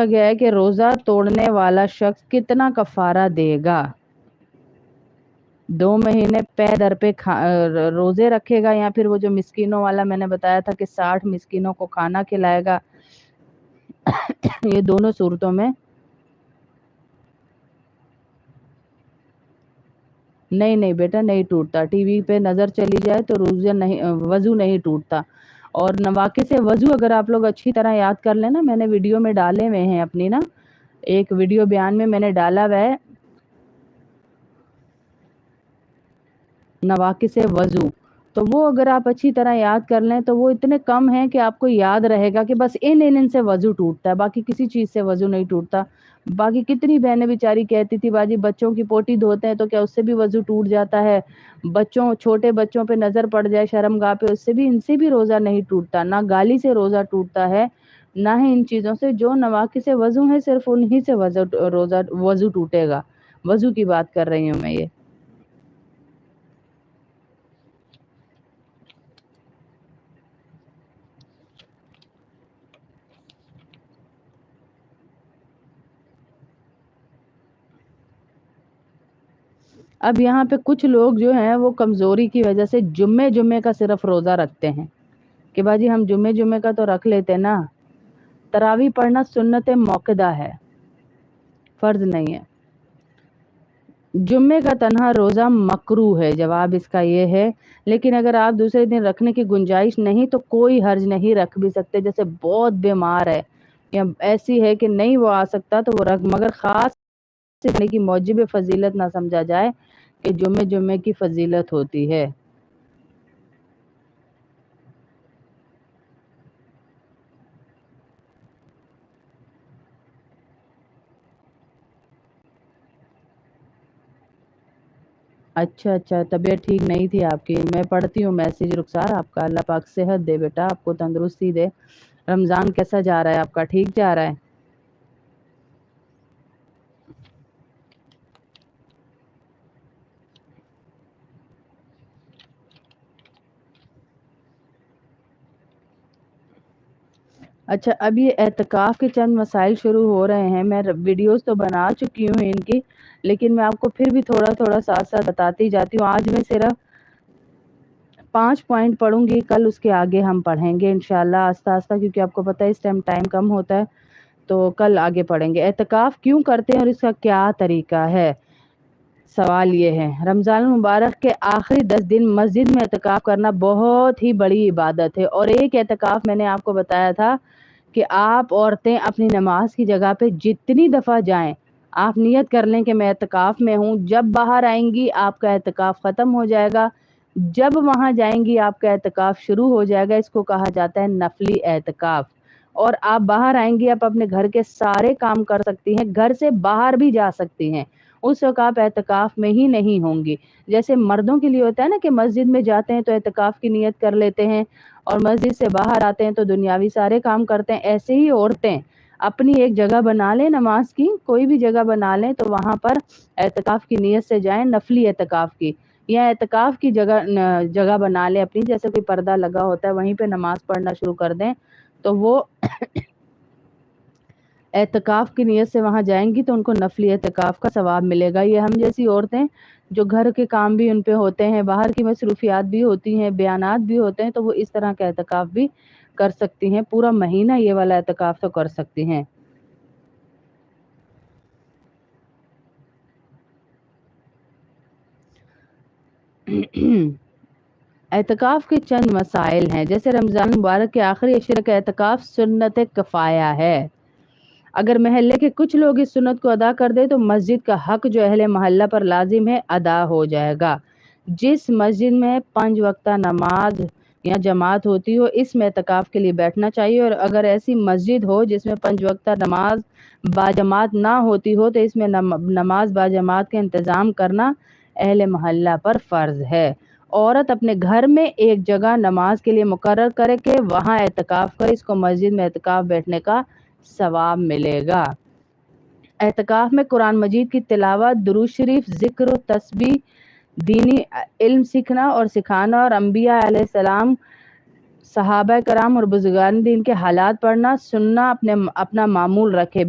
गया है कि रोज़ा तोड़ने वाला शख्स कितना कफ़ारा देगा। 2 महीने पे दर पे रोज़े रखेगा या फिर वो जो मिस्कीनों वाला मैंने बताया था कि 60 मिस्कीनों को खाना खिलाएगा। ये दोनों सूरतों में नहीं बेटा नहीं टूटता। टीवी पे नज़र चली जाए तो वज़ू नहीं टूटता। और नवाक़िस से वज़ू अगर आप लोग अच्छी तरह याद कर लें ना, मैंने वीडियो में डाले हुए हैं अपनी ना, एक वीडियो बयान में मैंने डाला हुआ है नवाक़िस से वज़ू। तो वो अगर आप अच्छी तरह याद कर लें तो वो इतने कम हैं कि आपको याद रहेगा कि बस इन से वज़ू टूटता है, बाकी किसी चीज़ से वज़ू नहीं टूटता। बाकी कितनी बहनें बेचारी कहती थी बाजी बच्चों की पोटी धोते हैं तो क्या उससे भी वज़ू टूट जाता है, छोटे बच्चों पे नज़र पड़ जाए शर्मगाह पे उससे भी, इनसे भी रोज़ा नहीं टूटता। ना गाली से रोज़ा टूटता है, ना ही इन चीज़ों से। जो नवाक़िस से वज़ू है सिर्फ उन्हीं से वज़ू टूटेगा। वज़ू की बात कर रही हूँ मैं ये। अब यहाँ पे कुछ लोग जो हैं वो कमज़ोरी की वजह से जुम्मे का सिर्फ रोज़ा रखते हैं कि बाजी हम जुम्मे का तो रख लेते ना। तरावी पढ़ना सुन्नत मौक़दा है, फ़र्ज़ नहीं है। जुम्मे का तन्हा रोज़ा मकरूह है, जवाब इसका ये है। लेकिन अगर आप दूसरे दिन रखने की गुंजाइश नहीं तो कोई हर्ज नहीं, रख भी सकते। जैसे बहुत बीमार है या ऐसी है कि नहीं वो आ सकता तो वो रख, मगर ख़ास की मौजिब फ़जीलत ना समझा जाए कि जुम्मे की फ़जीलत होती है। अच्छा तबीयत ठीक नहीं थी आपकी। मैं पढ़ती हूँ मैसेज रुखसार आपका। अल्लाह पाक सेहत दे बेटा, आपको तंदुरुस्ती दे। रमज़ान कैसा जा रहा है आपका, ठीक जा रहा है? अच्छा, अब ये एतकाफ़ के चंद मसाइल शुरू हो रहे हैं। मैं वीडियोस तो बना चुकी हूँ इनकी, लेकिन मैं आपको फिर भी थोड़ा साथ बताती जाती हूँ। आज मैं सिर्फ 5 पॉइंट पढ़ूंगी, कल उसके आगे हम पढ़ेंगे इंशाल्लाह आस्ता क्योंकि आपको पता है इस टाइम कम होता है, तो कल आगे पढ़ेंगे। एतकाफ़ क्यों करते हैं और इसका क्या तरीका है? सवाल ये है, रमज़ान मुबारक के आखिरी 10 दिन मस्जिद में एतकाफ़ करना बहुत ही बड़ी इबादत है। और एक एतकाफ़ मैंने आपको बताया था कि आप औरतें अपनी नमाज की जगह पे जितनी दफ़ा जाएं, आप नियत कर लें कि मैं एतकाफ़ में हूँ। जब बाहर आएंगी आपका एतकाफ़ ख़त्म हो जाएगा, जब वहाँ जाएंगी आपका एतकाफ़ शुरू हो जाएगा। इसको कहा जाता है नफली एतकाफ़। और आप बाहर आएंगी, आप अपने घर के सारे काम कर सकती हैं, घर से बाहर भी जा सकती हैं, उस वक्त आप एतकाफ़ में ही नहीं होंगी। जैसे मर्दों के लिए होता है ना कि मस्जिद में जाते हैं तो एतकाफ़ की नियत कर लेते हैं और मस्जिद से बाहर आते हैं तो दुनियावी सारे काम करते हैं, ऐसे ही औरतें अपनी एक जगह बना लें, नमाज की कोई भी जगह बना लें, तो वहाँ पर एतकाफ़ की नियत से जाएं, नफली एतकाफ़ की, या एतकाफ़ की जगह बना लें अपनी, जैसे कोई पर्दा लगा होता है वहीं पे नमाज पढ़ना शुरू कर दें, तो वो एतकाफ़ की नियत से वहाँ जाएंगी तो उनको नफली एतकाफ़ का सवाब मिलेगा। ये हम जैसी औरतें जो घर के काम भी उन पे होते हैं, बाहर की मसरूफियात भी होती हैं, बयानात भी होते हैं, तो वो इस तरह का एतकाफ़ भी कर सकती हैं। पूरा महीना ये वाला एतकाफ़ तो कर सकती हैं। एतकाफ़ के चंद मसाइल हैं। जैसे रमज़ान मुबारक के आखिरी अशरे का एतकाफ़ सुन्नत किफ़ाया है। अगर महल्ले के कुछ लोग इस सुन्नत को अदा कर दे तो मस्जिद का हक जो अहले मोहल्ला पर लाजिम है अदा हो जाएगा। जिस मस्जिद में 5 वक्ता नमाज या जमात होती हो, इसमें एतकाफ़ के लिए बैठना चाहिए। और अगर ऐसी मस्जिद हो जिसमें 5 वक्ता नमाज बाजमात ना होती हो तो इसमें नमाज बाजमात का इंतज़ाम करना अहले मोहल्ला पर फ़र्ज़ है। औरत अपने घर में एक जगह नमाज के लिए मुकर्रर करे कि वहाँ एतकाफ़ करे, इसको मस्जिद में एतकाफ़ बैठने का सवाब मिलेगा। एतकाफ़ में कुरान मजीद की तिलावत, दुरूद शरीफ, ज़िक्र, तस्बीह, दीनी इल्म सीखना और सिखाना और अंबिया अलैहिस्सलाम صحابہ کرام اور بزرگان دین کے حالات پڑھنا سننا اپنا معمول رکھے۔